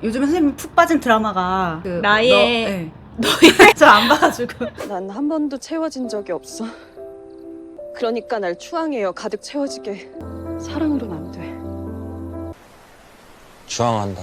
요즘에 선생님이 푹 빠진 드라마가 그 나의 너의 저 안 봐가지고 난 한 번도 채워진 적이 없어. 그러니까 날 추앙해요. 가득 채워지게. 사랑으론 안 돼. 추앙한다.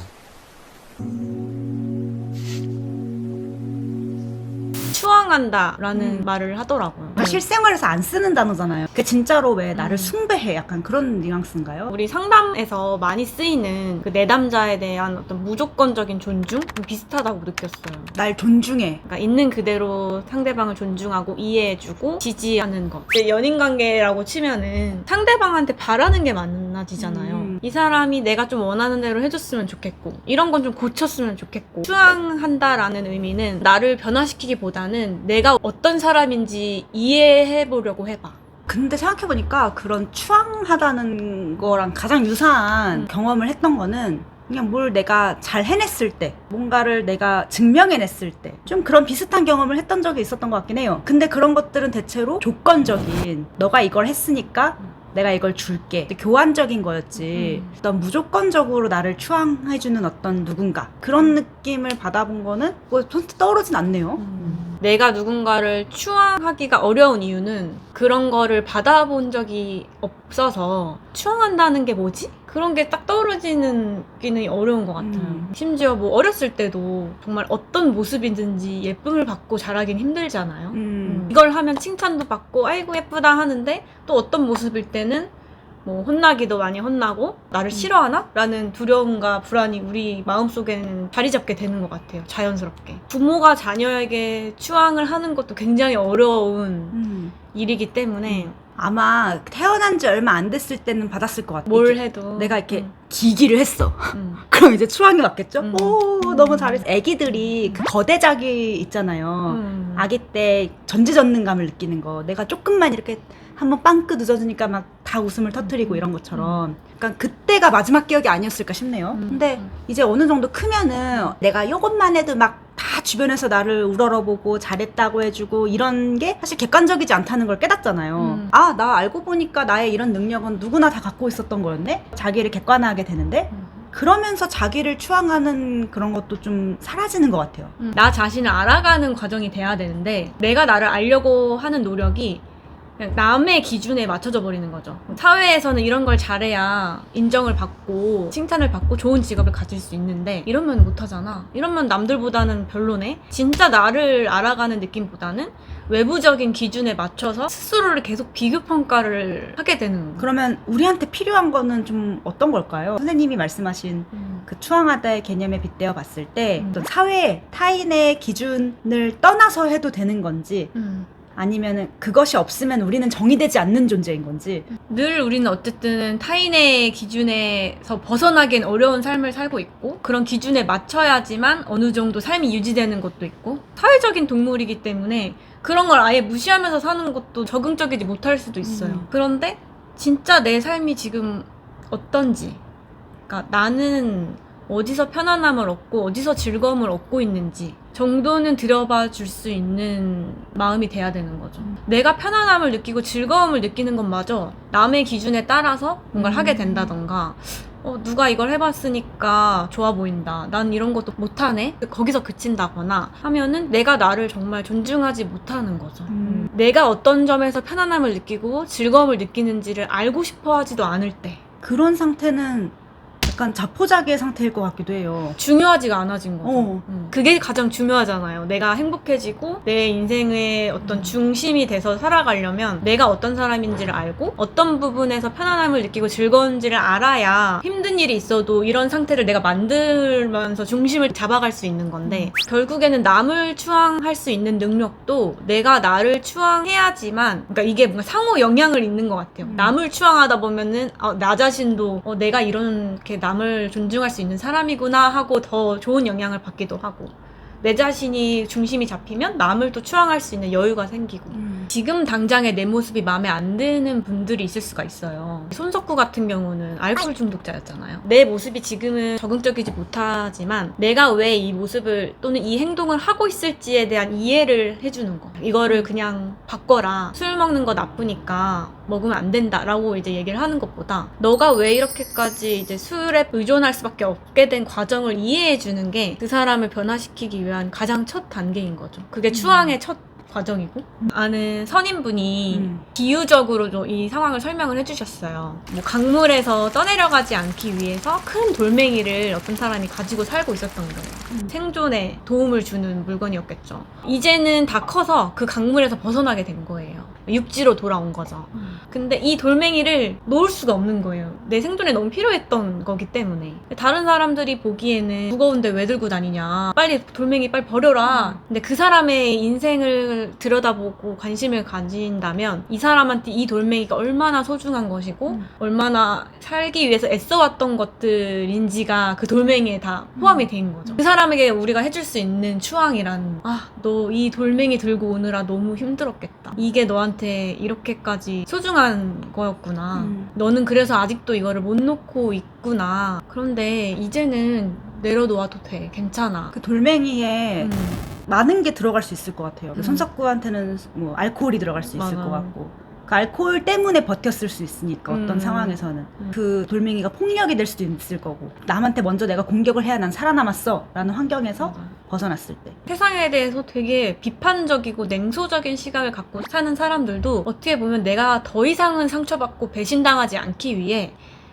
추앙한다라는 말을 하더라고요. 실생활에서 안 쓰는 단어잖아요. 그 진짜로 왜 나를 숭배해 약간 그런 뉘앙스인가요? 우리 상담에서 많이 쓰이는 그 내담자에 대한 어떤 무조건적인 존중? 비슷하다고 느꼈어요. 날 존중해. 그러니까 있는 그대로 상대방을 존중하고 이해해주고 지지하는 것. 이제 연인 관계라고 치면은 상대방한테 바라는 게 많아지잖아요. 이 사람이 내가 좀 원하는 대로 해줬으면 좋겠고 이런 건 좀 고쳤으면 좋겠고 추앙한다라는 의미는 나를 변화시키기보다는 내가 어떤 사람인지 이해해보려고 해봐. 근데 생각해보니까 그런 추앙하다는 거랑 가장 유사한 경험을 했던 거는 그냥 뭘 내가 잘 해냈을 때, 뭔가를 내가 증명해냈을 때, 좀 그런 비슷한 경험을 했던 적이 있었던 것 같긴 해요. 근데 그런 것들은 대체로 조건적인, 너가 이걸 했으니까 내가 이걸 줄게. 교환적인 거였지. 어떤 무조건적으로 나를 추앙해주는 어떤 누군가. 그런 느낌을 받아본 거는 뭐 손짓 떠오르진 않네요. 내가 누군가를 추앙하기가 어려운 이유는 그런 거를 받아본 적이 없어서 추앙한다는 게 뭐지? 그런 게 딱 떠오르지는 어려운 것 같아요. 심지어 뭐 어렸을 때도 정말 어떤 모습이든지 예쁨을 받고 자라긴 힘들잖아요. 이걸 하면 칭찬도 받고 아이고 예쁘다 하는데 또 어떤 모습일 때는 뭐 혼나기도 많이 혼나고 나를 싫어하나? 라는 두려움과 불안이 우리 마음속에는 자리 잡게 되는 것 같아요. 자연스럽게. 부모가 자녀에게 추앙을 하는 것도 굉장히 어려운 일이기 때문에 아마 태어난 지 얼마 안 됐을 때는 받았을 것 같아요. 뭘 해도 내가 이렇게 기기를 했어. 그럼 이제 추앙이 왔겠죠? 오, 너무 잘했어. 애기들이 그 거대작이 있잖아요. 아기 때 전지전능감을 느끼는 거. 내가 조금만 이렇게 한번 빵긋 늦어지니까 막 다 웃음을 터뜨리고 이런 것처럼. 그러니까 그때가 마지막 기억이 아니었을까 싶네요. 근데 이제 어느 정도 크면은 내가 요것만 해도 막 다 주변에서 나를 우러러보고 잘했다고 해주고 이런 게 사실 객관적이지 않다는 걸 깨닫잖아요. 아, 나 알고 보니까 나의 이런 능력은 누구나 다 갖고 있었던 거였네? 자기를 객관화하게 되는데 그러면서 자기를 추앙하는 그런 것도 좀 사라지는 것 같아요. 나 자신을 알아가는 과정이 돼야 되는데 내가 나를 알려고 하는 노력이 그냥 남의 기준에 맞춰져 버리는 거죠. 사회에서는 이런 걸 잘해야 인정을 받고 칭찬을 받고 좋은 직업을 가질 수 있는데 이러면 못하잖아. 이러면 남들보다는 별로네. 진짜 나를 알아가는 느낌보다는 외부적인 기준에 맞춰서 스스로를 계속 비교평가를 하게 되는 거예요. 그러면 우리한테 필요한 거는 좀 어떤 걸까요? 선생님이 말씀하신 그 추앙하다의 개념에 빗대어 봤을 때 어떤 사회, 타인의 기준을 떠나서 해도 되는 건지 아니면은 그것이 없으면 우리는 정의되지 않는 존재인 건지. 늘 우리는 어쨌든 타인의 기준에서 벗어나기엔 어려운 삶을 살고 있고 그런 기준에 맞춰야지만 어느 정도 삶이 유지되는 것도 있고 사회적인 동물이기 때문에 그런 걸 아예 무시하면서 사는 것도 적응적이지 못할 수도 있어요. 그런데 진짜 내 삶이 지금 어떤지, 그러니까 나는 어디서 편안함을 얻고 어디서 즐거움을 얻고 있는지 정도는 들여봐 줄 수 있는 마음이 돼야 되는 거죠. 내가 편안함을 느끼고 즐거움을 느끼는 것마저 남의 기준에 따라서 뭔가를 하게 된다던가 누가 이걸 해봤으니까 좋아 보인다. 난 이런 것도 못하네? 거기서 그친다거나 하면은 내가 나를 정말 존중하지 못하는 거죠. 내가 어떤 점에서 편안함을 느끼고 즐거움을 느끼는지를 알고 싶어 하지도 않을 때 그런 상태는 약간 자포자기의 상태일 것 같기도 해요. 중요하지가 않아진 거죠. 그게 가장 중요하잖아요. 내가 행복해지고 내 인생의 어떤 중심이 돼서 살아가려면 내가 어떤 사람인지를 알고 어떤 부분에서 편안함을 느끼고 즐거운지를 알아야 힘든 일이 있어도 이런 상태를 내가 만들면서 중심을 잡아갈 수 있는 건데 결국에는 남을 추앙할 수 있는 능력도 내가 나를 추앙해야지만, 그러니까 이게 뭔가 상호 영향을 있는 것 같아요. 남을 추앙하다 보면은 나 자신도 내가 이렇게 남을 존중할 수 있는 사람이구나 하고 더 좋은 영향을 받기도 하고 내 자신이 중심이 잡히면 남을 또 추앙할 수 있는 여유가 생기고 지금 당장의 내 모습이 마음에 안 드는 분들이 있을 수가 있어요. 손석구 같은 경우는 알코올 중독자였잖아요. 내 모습이 지금은 적응적이지 못하지만 내가 왜 이 모습을 또는 이 행동을 하고 있을지에 대한 이해를 해주는 거. 이거를 그냥 바꿔라. 술 먹는 거 나쁘니까 먹으면 안 된다라고 이제 얘기를 하는 것보다 너가 왜 이렇게까지 이제 술에 의존할 수밖에 없게 된 과정을 이해해 주는 게 그 사람을 변화시키기 위한 가장 첫 단계인 거죠. 그게 추앙의 첫 과정이고 아는 선임분이 비유적으로 이 상황을 설명을 해주셨어요. 뭐 강물에서 떠내려가지 않기 위해서 큰 돌멩이를 어떤 사람이 가지고 살고 있었던 거예요. 생존에 도움을 주는 물건이었겠죠. 이제는 다 커서 그 강물에서 벗어나게 된 거예요. 육지로 돌아온 거죠. 근데 이 돌멩이를 놓을 수가 없는 거예요. 내 생존에 너무 필요했던 거기 때문에. 다른 사람들이 보기에는 무거운데 왜 들고 다니냐. 빨리 돌멩이 빨리 버려라. 근데 그 사람의 인생을 들여다보고 관심을 가진다면 이 사람한테 이 돌멩이가 얼마나 소중한 것이고 얼마나 살기 위해서 애써왔던 것들인지가 그 돌멩이에 다 포함이 된 거죠. 그 사람에게 우리가 해줄 수 있는 추앙이란 너 이 돌멩이 들고 오느라 너무 힘들었겠다. 이게 너한테 이렇게까지 소중한 거였구나. 너는 그래서 아직도 이거를 못 놓고 있구나. 그런데 이제는 내려놓아도 돼. 괜찮아. 그 돌멩이에 많은 게 들어갈 수 있을 것 같아요. 손석구한테는 뭐 알코올이 들어갈 수 있을 것 같고 그 알코올 때문에 버텼을 수 있으니까 어떤 상황에서는 그 돌멩이가 폭력이 될 수도 있을 거고 남한테 먼저 내가 공격을 해야 난 살아남았어 라는 환경에서 벗어났을 때 세상에 대해서 되게 비판적이고 냉소적인 시각을 갖고 사는 사람들도 어떻게 보면 내가 더 이상은 상처받고 배신당하지 않기 위해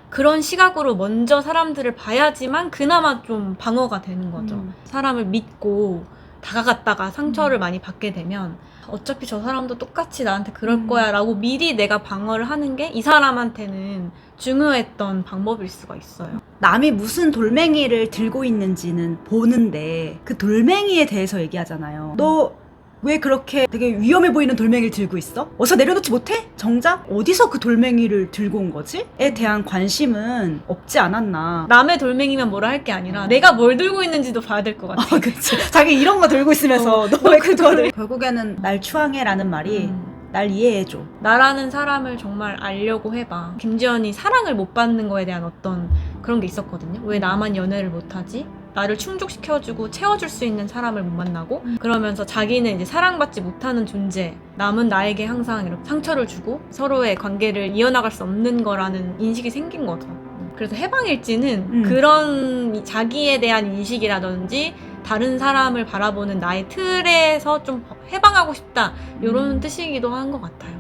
그런 시각으로 먼저 사람들을 봐야지만 그나마 좀 방어가 되는 거죠. 사람을 믿고 다가갔다가 상처를 많이 받게 되면 어차피 저 사람도 똑같이 나한테 그럴 거야 라고 미리 내가 방어를 하는 게 이 사람한테는 중요했던 방법일 수가 있어요. 남이 무슨 돌멩이를 들고 있는지는 보는데 그 돌멩이에 대해서 얘기하잖아요. 너 왜 그렇게 되게 위험해 보이는 돌멩이를 들고 있어? 어서 내려놓지 못해? 정작 어디서 그 돌멩이를 들고 온 거지? 에 대한 관심은 없지 않았나. 남의 돌멩이면 뭐라 할 게 아니라 내가 뭘 들고 있는지도 봐야 될 것 같아. 그치. 자기 이런 거 들고 있으면서 너 왜 그거를 결국에는 날 추앙해라는 말이 날 이해해줘. 나라는 사람을 정말 알려고 해봐. 김지연이 사랑을 못 받는 거에 대한 어떤 그런 게 있었거든요. 왜 나만 연애를 못하지? 나를 충족시켜주고 채워줄 수 있는 사람을 못 만나고 그러면서 자기는 이제 사랑받지 못하는 존재, 남은 나에게 항상 이렇게 상처를 주고 서로의 관계를 이어나갈 수 없는 거라는 인식이 생긴 거죠. 그래서 해방일지는 그런 자기에 대한 인식이라든지 다른 사람을 바라보는 나의 틀에서 좀 해방하고 싶다 이런 뜻이기도 한 것 같아요.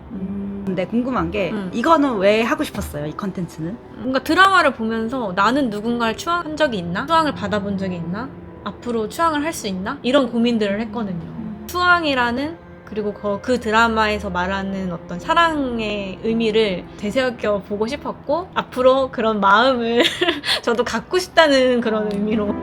근데 궁금한 게 이거는 왜 하고 싶었어요? 이 컨텐츠는? 뭔가 드라마를 보면서 나는 누군가를 추앙한 적이 있나? 추앙을 받아본 적이 있나? 앞으로 추앙을 할 수 있나? 이런 고민들을 했거든요. 추앙이라는 그리고 그 드라마에서 말하는 어떤 사랑의 의미를 되새겨 보고 싶었고 앞으로 그런 마음을 저도 갖고 싶다는 그런 의미로